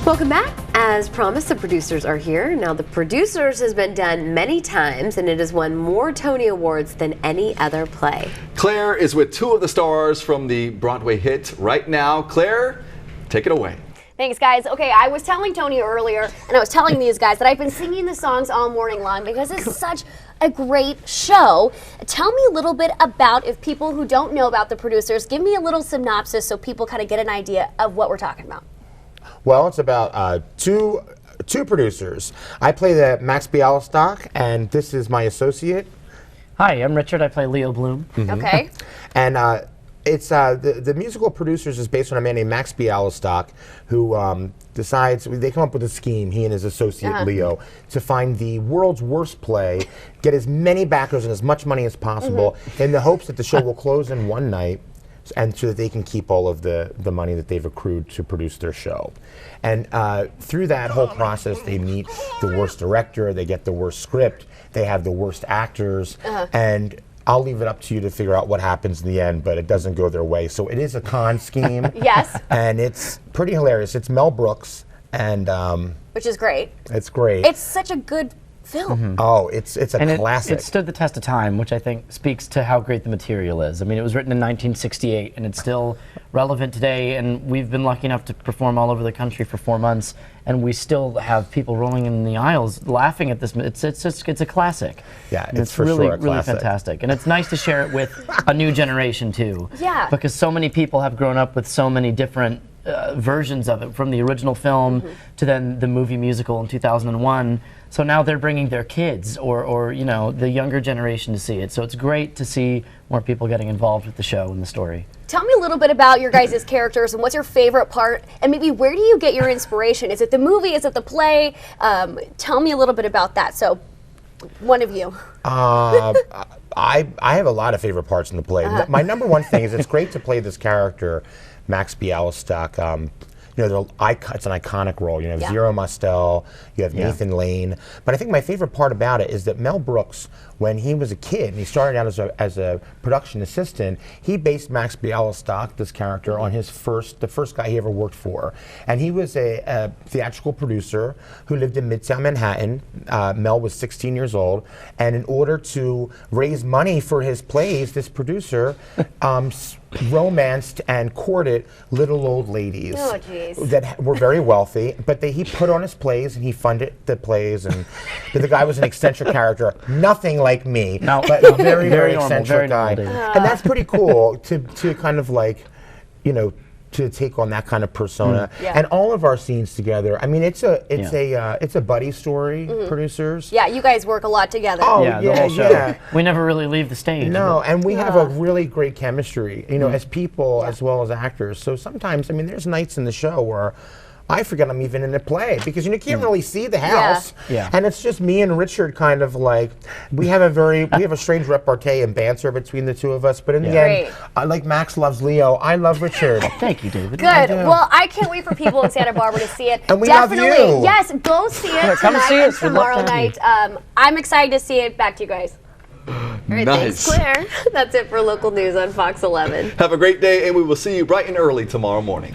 Welcome back. As promised, the producers are here. Now, The Producers has been done many times, and it has won more Tony Awards than any other play. Claire is with two of the stars from the Broadway hit right now. Claire, take it away. Thanks, guys. Okay, I was telling Tony earlier, and I was telling these guys that I've been singing the songs all morning long because it's such a great show. Tell me a little bit about, if people who don't know about The Producers, give me a little synopsis so people kind of get an idea of what we're talking about. Well, it's about two producers. I play the Max Bialystock, and this is my associate. Hi, I'm Richard. I play Leo Bloom. Okay. And it's the musical Producers is based on a man named Max Bialystock who decides, they come up with a scheme, he and his associate Leo, to find the world's worst play, get as many backers and as much money as possible in the hopes that the show will close in one night, and so that they can keep all of the money that they've accrued to produce their show. And through that whole process, they meet the worst director, they get the worst script, they have the worst actors, and I'll leave it up to you to figure out what happens in the end, but it doesn't go their way. So it is a con scheme. Yes. And it's pretty hilarious. It's Mel Brooks, and Which is great. it's great. It's such a good film. Oh, it's a classic. It stood the test of time, which I think speaks to how great the material is. I mean, it was written in 1968, and it's still relevant today, and we've been lucky enough to perform all over the country for 4 months, and we still have people rolling in the aisles laughing at this. It's a classic. Yeah, And it's for really, sure a really classic. fantastic. And it's nice to share it with a new generation, too. Yeah. Because so many people have grown up with so many different versions of it, from the original film to then the movie musical in 2001. So now they're bringing their kids or you know, the younger generation to see it. So it's great to see more people getting involved with the show and the story. Tell me a little bit about your guys' characters and what's your favorite part, and maybe where do you get your inspiration? Is it the movie? Is it the play? Tell me a little bit about that. So, one of you. I have a lot of favorite parts in the play. My number one thing is it's great to play this character, Max Bialystock. You know, it's an iconic role. You have Zero Mostel, you have Nathan Lane. But I think my favorite part about it is that Mel Brooks, when he was a kid and he started out as a production assistant, he based Max Bialystock, this character, on the first guy he ever worked for. And he was a theatrical producer who lived in Midtown Manhattan. Mel was 16 years old, and in order to raise money for his plays, this producer romanced and courted little old ladies that were very wealthy, but he put on his plays and he funded the plays, and the guy was an eccentric character, nothing like me, but a very, very eccentric guy. And that's pretty cool to kind of like, you know, to take on that kind of persona. And all of our scenes together, I mean, it's a buddy story, Producers. Yeah, you guys work a lot together. Oh, the whole show. We never really leave the stage. No, and we have a really great chemistry, you know, as people as well as actors. So sometimes, I mean, there's nights in the show where I forget I'm even in a play because you can't really see the house, and it's just me and Richard kind of like, we have a strange repartee and banter between the two of us, but in the end, like Max loves Leo, I love Richard. Thank you, David. Good. Well, I can't wait for people in Santa Barbara to see it. And we Definitely, love you. yes, go see it Come tonight see and us. We'd love tomorrow to have night. I'm excited to see it. Back to you guys. All right, thanks, Claire. That's it for local news on Fox 11. Have a great day, and we will see you bright and early tomorrow morning.